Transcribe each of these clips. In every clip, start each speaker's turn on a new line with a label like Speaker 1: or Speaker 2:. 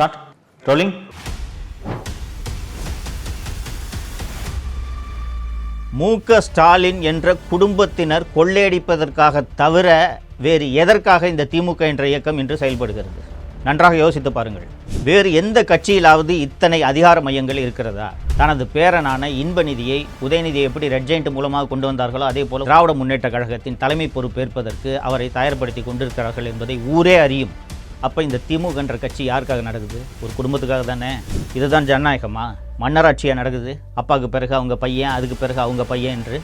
Speaker 1: Start. Rolling. மு.க. ஸ்டாலின் என்ற குடும்பத்தினர் கொள்ளையடிப்பதற்காக தவிர வேறு எதற்காக இந்த திமுக என்ற இயக்கம் இன்று செயல்படுகிறது? நன்றாக யோசித்து பாருங்கள். வேறு எந்த கட்சியிலாவது இத்தனை அதிகார மையங்கள் இருக்கிறதா? தனது பேரனான இன்பநிதியை, உதயநிதியை எப்படி ரெட் ஜெயண்ட் மூலமாக கொண்டு வந்தார்களோ அதே போல திராவிட முன்னேற்ற கழகத்தின் தலைமை பொறுப்பேற்பதற்கு அவரை தயார்படுத்தி கொண்டிருக்கிறார்கள் என்பதை ஊரே அறியும். அப்போ இந்த திமுக என்ற கட்சி யாருக்காக நடக்குது? ஒரு குடும்பத்துக்காக தானே. இதுதான் ஜனநாயகமா? மன்னராட்சியாக நடக்குது. அப்பாவுக்கு பிறகு அவங்க பையன், அதுக்கு பிறகு அவங்க பையன் என்று.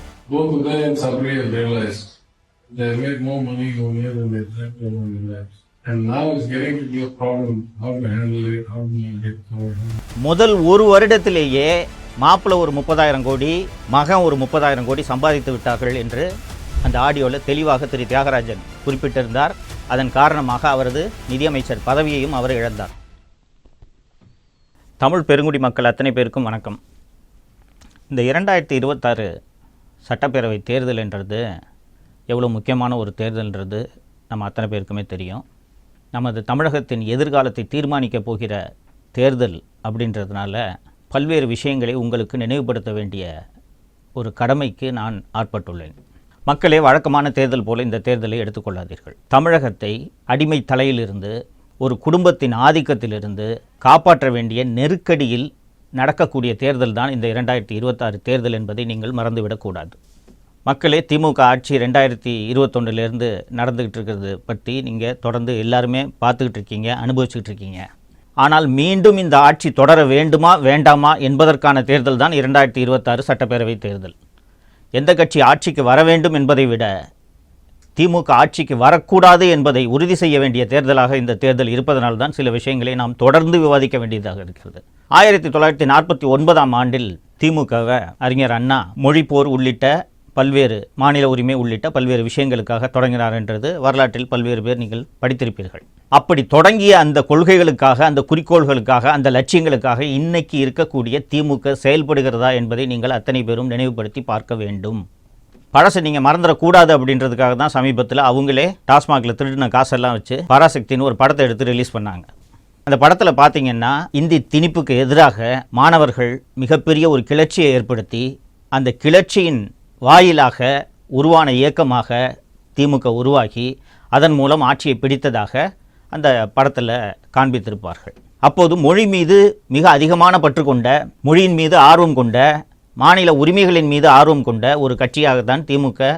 Speaker 1: முதல் ஒரு வருடத்திலேயே மாப்பிள்ளை ஒரு 30,000 கோடி, மகன் ஒரு 30,000 கோடி சம்பாதித்து விட்டார்கள் என்று அந்த ஆடியோவில் தெளிவாக திரு தியாகராஜன் குறிப்பிட்டிருந்தார். அதன் காரணமாக அவரது நிதியமைச்சர் பதவியையும் அவர் இழந்தார். தமிழ் பெருங்குடி மக்கள் அத்தனை பேருக்கும் வணக்கம். இந்த 2026 சட்டப்பேரவை தேர்தல் என்றது எவ்வளோ முக்கியமான ஒரு தேர்தல்ன்றது நம்ம அத்தனை பேருக்குமே தெரியும். நமது தமிழகத்தின் எதிர்காலத்தை தீர்மானிக்கப் போகிற தேர்தல் அப்படின்றதுனால பல்வேறு விஷயங்களை உங்களுக்கு நினைவுபடுத்த வேண்டிய ஒரு கடமைக்கு நான் ஆட்பட்டுள்ளேன். மக்களே, வழக்கமான தேர்தல் போல இந்த தேர்தலை எடுத்துக்கொள்ளாதீர்கள். தமிழகத்தை அடிமை தலையிலிருந்து, ஒரு குடும்பத்தின் ஆதிக்கத்திலிருந்து காப்பாற்ற வேண்டிய நெருக்கடியில் நடக்கக்கூடிய தேர்தல் தான் இந்த 2026 தேர்தல் என்பதை நீங்கள் மறந்துவிடக்கூடாது. மக்களே, திமுக ஆட்சி 2021 நடந்துக்கிட்டு இருக்கிறது பற்றி நீங்கள் தொடர்ந்து எல்லாருமே பார்த்துக்கிட்டு இருக்கீங்க, அனுபவிச்சுக்கிட்டு இருக்கீங்க. ஆனால் மீண்டும் இந்த ஆட்சி தொடர வேண்டுமா வேண்டாமா என்பதற்கான தேர்தல் தான் 2026 சட்டப்பேரவை தேர்தல். எந்த கட்சி ஆட்சிக்கு வர வேண்டும் என்பதை விட திமுக ஆட்சிக்கு வரக்கூடாது என்பதை உறுதி செய்ய வேண்டிய தேர்தலாக இந்த தேர்தல் இருப்பதனால்தான் சில விஷயங்களை நாம் தொடர்ந்து விவாதிக்க வேண்டியதாக இருக்கிறது. 1949ஆம் ஆண்டில் திமுகவை அறிஞர் அண்ணா மொழிப்போர் உள்ளிட்ட பல்வேறு மாநில உரிமை உள்ளிட்ட பல்வேறு விஷயங்களுக்காக தொடங்கினார் என்றது வரலாற்றில் பல்வேறு பேர் நீங்கள் படித்திருப்பீர்கள். அப்படி தொடங்கிய அந்த கொள்கைகளுக்காக, அந்த குறிக்கோள்களுக்காக, அந்த லட்சியங்களுக்காக இன்னைக்கு இருக்கக்கூடிய திமுக செயல்படுகிறதா என்பதை நீங்கள் அத்தனை பேரும் நினைவுபடுத்தி பார்க்க வேண்டும். பழசை நீங்கள் மறந்துடக்கூடாது அப்படின்றதுக்காக தான் சமீபத்தில் அவங்களே டாஸ்மாகில் திருடின காசெல்லாம் வச்சு பராசக்தின்னு ஒரு படத்தை எடுத்து ரிலீஸ் பண்ணாங்க. அந்த படத்தில் பார்த்தீங்கன்னா இந்தி திணிப்புக்கு எதிராக மாணவர்கள் மிகப்பெரிய ஒரு கிளர்ச்சியை ஏற்படுத்தி அந்த கிளர்ச்சியின் வாயிலாக உருவான இயக்கமாக திமுக உருவாகி அதன் மூலம் ஆட்சியை பிடித்ததாக அந்த படத்தில் காண்பித்திருப்பார்கள். அப்போது மொழி மீது மிக அதிகமான பற்று கொண்ட, மொழியின் மீது ஆர்வம் கொண்ட, மாநில உரிமைகளின் மீது ஆர்வம் கொண்ட ஒரு கட்சியாகத்தான் திமுக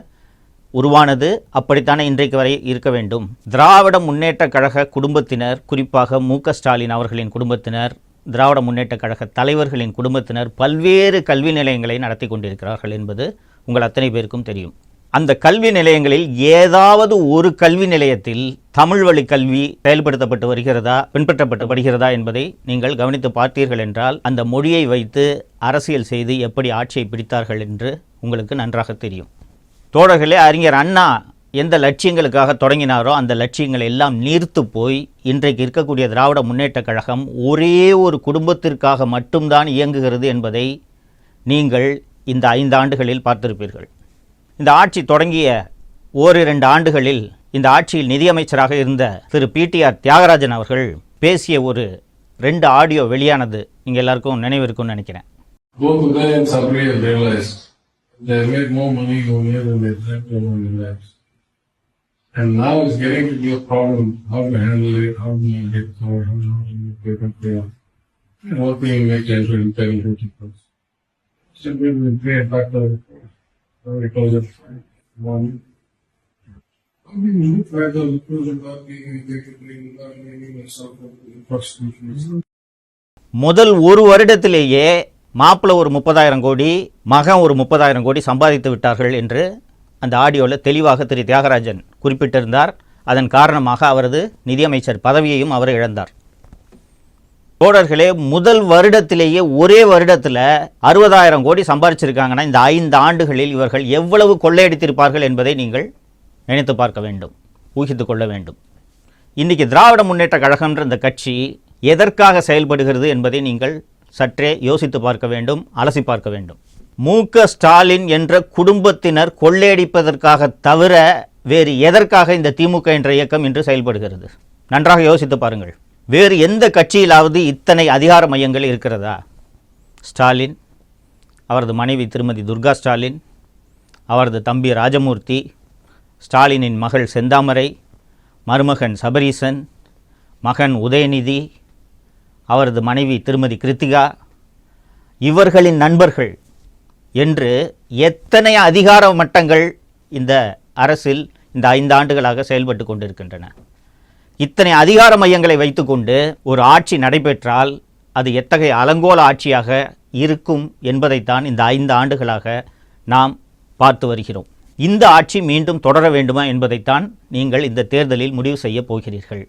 Speaker 1: உருவானது. அப்படித்தானே இன்றைக்கு வரை இருக்க வேண்டும். திராவிட முன்னேற்ற கழக குடும்பத்தினர், குறிப்பாக மு.க. ஸ்டாலின் அவர்களின் குடும்பத்தினர், திராவிட முன்னேற்ற கழக தலைவர்களின் குடும்பத்தினர் பல்வேறு கல்வி நிலையங்களை நடத்தி கொண்டிருக்கிறார்கள் என்பது உங்கள் அத்தனை பேருக்கும் தெரியும். அந்த கல்வி நிலையங்களில் ஏதாவது ஒரு கல்வி நிலையத்தில் தமிழ் வழி கல்வி செயல்படுத்தப்பட்டு வருகிறதா, பின்பற்றப்பட்டு வருகிறதா என்பதை நீங்கள் கவனித்து பார்த்தீர்கள் என்றால் அந்த மொழியை வைத்து அரசியல் செய்து எப்படி ஆட்சியை பிடித்தார்கள் என்று உங்களுக்கு நன்றாக தெரியும். தோழர்களே, அறிஞர் அண்ணா எந்த லட்சியங்களுக்காக தொடங்கினாரோ அந்த லட்சியங்கள் எல்லாம் நீர்த்து போய் இன்றைக்கு இருக்கக்கூடிய திராவிட முன்னேற்ற கழகம் ஒரே ஒரு குடும்பத்திற்காக மட்டும்தான் இயங்குகிறது என்பதை நீங்கள் இந்த 5 ஆண்டுகளில் பார்த்திருப்பீர்கள். இந்த ஆட்சி தொடங்கிய 1-2 ஆண்டுகளில் இந்த ஆட்சியில் நிதியமைச்சராக இருந்த திரு PTR தியாகராஜன் அவர்கள் பேசிய ஒரு 2 ஆடியோ வெளியானது நீங்கள் எல்லாருக்கும் நினைவு இருக்கும்னு நினைக்கிறேன்.
Speaker 2: And now it's getting to be a problem how to handle it, how to make it, how to make it fair. And what can you make it in 10-50%? So we will create back the because of one. We need to try to improve about being prosecution.
Speaker 1: முதல் ஒரு வருடத்திலேயே மாப்பிள்ளை ஒரு 30,000 கோடி, மகன் ஒரு 30,000 கோடி சம்பாதித்து விட்டார்கள் என்று அந்த ஆடியோவில் தெளிவாக திரு தியாகராஜன் குறிப்பிட்டிருந்தார். அதன் காரணமாக அவரது நிதியமைச்சர் பதவியையும் அவர் இழந்தார். தோழர்களே, முதல் வருடத்திலேயே ஒரே வருடத்தில் 60,000 கோடி சம்பாதிச்சிருக்காங்கன்னா இந்த 5 ஆண்டுகளில் இவர்கள் எவ்வளவு கொள்ளையடித்திருப்பார்கள் என்பதை நீங்கள் நினைத்து பார்க்க வேண்டும், ஊகித்து கொள்ள வேண்டும். இன்றைக்கி திராவிட முன்னேற்ற கழகம்ன்ற இந்த கட்சி எதற்காக செயல்படுகிறது என்பதை நீங்கள் சற்றே யோசித்து பார்க்க வேண்டும், அலசி பார்க்க வேண்டும். மு.க. ஸ்டாலின் என்ற குடும்பத்தினர் கொள்ளையடிப்பதற்காக தவிர வேறு எதற்காக இந்த திமுக என்ற இயக்கம் இன்று செயல்படுகிறது? நன்றாக யோசித்து பாருங்கள். வேறு எந்த கட்சியிலாவது இத்தனை அதிகார மையங்கள் இருக்கிறதா? ஸ்டாலின், அவரது மனைவி திருமதி துர்கா ஸ்டாலின், அவரது தம்பி ராஜமூர்த்தி, ஸ்டாலினின் மகள் செந்தாமரை, மருமகன் சபரீசன், மகன் உதயநிதி, அவரது மனைவி திருமதி கிருத்திகா, இவர்களின் நண்பர்கள் என்று எத்தனை அதிகார மட்டங்கள் இந்த அரசில் இந்த 5 ஆண்டுகளாக செயல்பட்டு கொண்டிருக்கின்றன. இத்தனை அதிகார மையங்களை வைத்துக்கொண்டு ஒரு ஆட்சி நடைபெற்றால் அது எத்தகைய அலங்கோல ஆட்சியாக இருக்கும் என்பதைத்தான் இந்த 5 ஆண்டுகளாக நாம் பார்த்து வருகிறோம். இந்த ஆட்சி மீண்டும் தொடர வேண்டுமா என்பதைத்தான் நீங்கள் இந்த தேர்தலில் முடிவு செய்ய போகிறீர்கள்.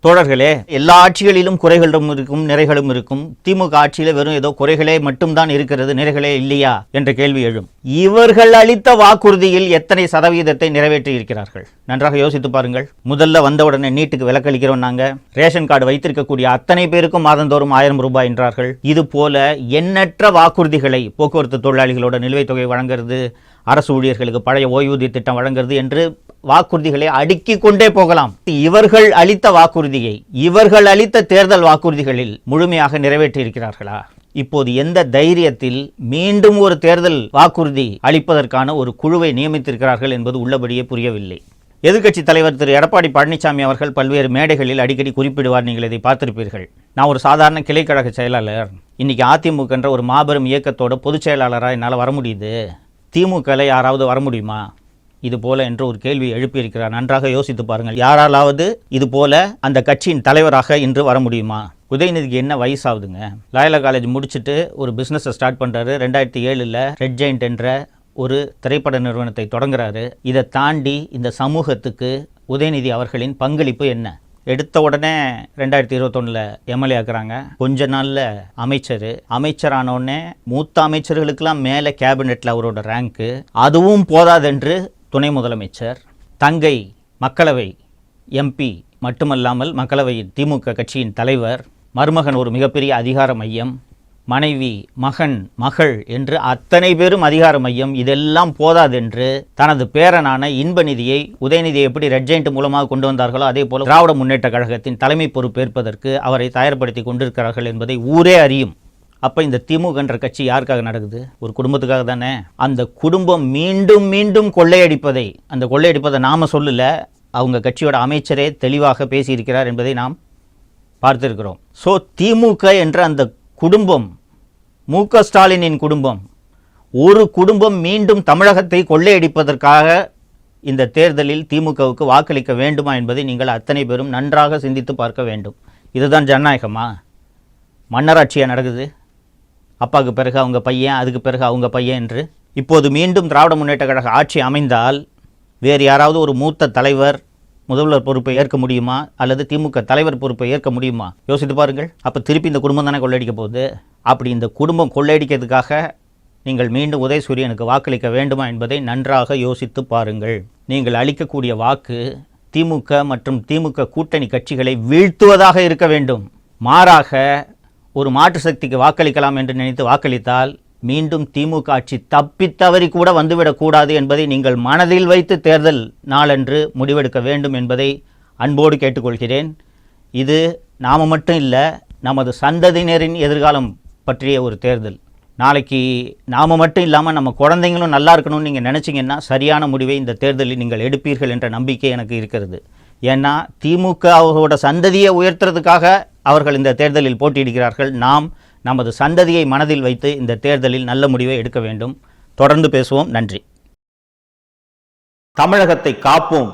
Speaker 1: தோழர்களே, எல்லா ஆட்சிகளிலும் குறைகளும் இருக்கும், நிறைகளும் இருக்கும். திமுக ஆட்சியில் வெறும் ஏதோ குறைகளே மட்டும்தான் இருக்கிறது, நிறைகளே இல்லையா என்ற கேள்வி எழும். இவர்கள் அளித்த வாக்குறுதியில் எத்தனை சதவீதத்தை நிறைவேற்றி இருக்கிறார்கள்? நன்றாக யோசித்து பாருங்கள். முதல்ல வந்தவுடனே நீட்டுக்கு விலக்களிக்கிறோம், நாங்கள் ரேஷன் கார்டு வைத்திருக்கக்கூடிய அத்தனை பேருக்கும் மாதந்தோறும் 1000 ரூபாய் என்றார்கள். இது போல எண்ணற்ற வாக்குறுதிகளை, போக்குவரத்து தொழிலாளிகளோட நிலுவைத் தொகை வழங்குறது, அரசு ஊழியர்களுக்கு பழைய ஓய்வூதிய திட்டம் வழங்குறது என்று வாக்குறுதிகளை அடுக்கிக் கொண்டே போகலாம். இவர்கள் அளித்த வாக்குறுதியை, இவர்கள் அளித்த தேர்தல் வாக்குறுதிகளில் முழுமையாக நிறைவேற்றி இருக்கிறார்களா? இப்போது எந்த தைரியத்தில் மீண்டும் ஒரு தேர்தல் வாக்குறுதி அளிப்பதற்கான ஒரு குழுவை நியமித்திருக்கிறார்கள் என்பது உள்ளபடியே புரியவில்லை. எதிர்க்கட்சி தலைவர் திரு எடப்பாடி பழனிசாமி அவர்கள் பல்வேறு மேடைகளில் அடிக்கடி குறிப்பிடுவார், நீங்கள் இதை பார்த்திருப்பீர்கள். நான் ஒரு சாதாரண கிளைக்கழக செயலாளர், இன்னைக்கு அதிமுக என்ற ஒரு மாபெரும் இயக்கத்தோட பொதுச் செயலாளராக என்னால் வர முடியுது, திமுகவில் யாராவது வர முடியுமா இது போல என்று ஒரு கேள்வி எழுப்பியிருக்கிறார். நன்றாக யோசித்து பாருங்கள். யாராலாவது இது போல அந்த கட்சியின் தலைவராக இன்று வர முடியுமா? உதயநிதிக்கு என்ன வயசாகுதுங்க? லாயலா காலேஜ் முடிச்சுட்டு ஒரு பிஸ்னஸை ஸ்டார்ட் பண்ணுறாரு. 2007 ரெட் ஜெயண்ட் என்ற ஒரு திரைப்பட நிறுவனத்தை தொடங்குறாரு. இதை தாண்டி இந்த சமூகத்துக்கு உதயநிதி அவர்களின் பங்களிப்பு என்ன? எடுத்த உடனே 2021 எம்எல்ஏ ஆக்குறாங்க. கொஞ்ச நாளில் அமைச்சரானோடனே மூத்த அமைச்சர்களுக்கெல்லாம் மேலே கேபினெட்டில் அவரோட ரேங்க்கு. அதுவும் போதாதென்று துணை முதலமைச்சர், தங்கை மக்களவை எம்பி மட்டுமல்லாமல் மக்களவையின் திமுக கட்சியின் தலைவர், மருமகன் ஒரு மிகப்பெரிய அதிகார மையம், மனைவி, மகன், மகள் என்று அத்தனை பேரும் அதிகார மையம். இதெல்லாம் போதாதென்று தனது பேரனான இன்பநிதியை, உதயநிதியை எப்படி ரெட் ஜெயண்ட் மூலமாக கொண்டு வந்தார்களோ அதே போல திராவிட முன்னேற்ற கழகத்தின் தலைமை பொறுப்பேற்பதற்கு அவரை தயார்படுத்தி கொண்டிருக்கிறார்கள் என்பதை ஊரே அறியும். அப்போ இந்த திமுக என்ற கட்சி யாருக்காக நடக்குது? ஒரு குடும்பத்துக்காக தானே. அந்த குடும்பம் மீண்டும் மீண்டும் கொள்ளையடிப்பதை, அந்த கொள்ளையடிப்பதை நாம சொல்லல, அவங்க கட்சியோட அமைச்சரே தெளிவாக பேசியிருக்கிறார் என்பதை நாம் பார்த்திருக்கிறோம். ஸோ திமுக என்ற அந்த குடும்பம், மு.க. ஸ்டாலினின் குடும்பம், ஒரு குடும்பம் மீண்டும் தமிழகத்தை கொள்ளையடிப்பதற்காக இந்த தேர்தலில் திமுகவுக்கு வாக்களிக்க வேண்டுமா என்பதை நீங்கள் அத்தனை பேரும் நன்றாக சிந்தித்து பார்க்க வேண்டும். இதுதான் ஜனநாயகமா? மன்னராட்சியாக நடக்குது. அப்பாவுக்கு பிறகு அவங்க பையன், அதுக்கு பிறகு அவங்க பையன் என்று. இப்போது மீண்டும் திராவிட முன்னேற்ற கழக ஆட்சி அமைந்தால் வேறு யாராவது ஒரு மூத்த தலைவர் முதல்வர் பொறுப்பை ஏற்க முடியுமா? அல்லது திமுக தலைவர் பொறுப்பை ஏற்க முடியுமா? யோசித்து பாருங்கள். அப்போ திருப்பி இந்த குடும்பம் தானே கொள்ளையடிக்க போகுது. அப்படி இந்த குடும்பம் கொள்ளையடிக்கிறதுக்காக நீங்கள் மீண்டும் உதயசூரியனுக்கு வாக்களிக்க வேண்டுமா என்பதை நன்றாக யோசித்து பாருங்கள். நீங்கள் அளிக்கக்கூடிய வாக்கு திமுக மற்றும் திமுக கூட்டணி கட்சிகளை வீழ்த்துவதாக இருக்க வேண்டும். மாறாக ஒரு மாற்று சக்திக்கு வாக்களிக்கலாம் என்று நினைத்து வாக்களித்தால் மீண்டும் திமுக ஆட்சி தப்பித்தவறி கூட வந்துவிடக்கூடாது என்பதை நீங்கள் மனதில் வைத்து தேர்தல் நாளன்று முடிவெடுக்க வேண்டும் என்பதை அன்போடு கேட்டுக்கொள்கிறேன். இது நாம் மட்டும் இல்லை, நமது சந்ததியினரின் எதிர்காலம் பற்றிய ஒரு தேர்தல். நாளைக்கு நாம் மட்டும் இல்லாமல் நம்ம குழந்தைங்களும் நல்லா இருக்கணும்னு நீங்கள் நினச்சிங்கன்னா சரியான முடிவை இந்த தேர்தலில் நீங்கள் எடுப்பீர்கள் என்ற நம்பிக்கை எனக்கு இருக்கிறது. ஏன்னா திமுக அவரோட சந்ததியை உயர்த்துறதுக்காக அவர்கள் இந்த தேர்தலில் போட்டியிடுகிறார்கள். நாம் நமது சந்ததியை மனதில் வைத்து இந்த தேர்தலில் நல்ல முடிவை எடுக்க வேண்டும். தொடர்ந்து பேசுவோம். நன்றி. தமிழகத்தை காப்போம்.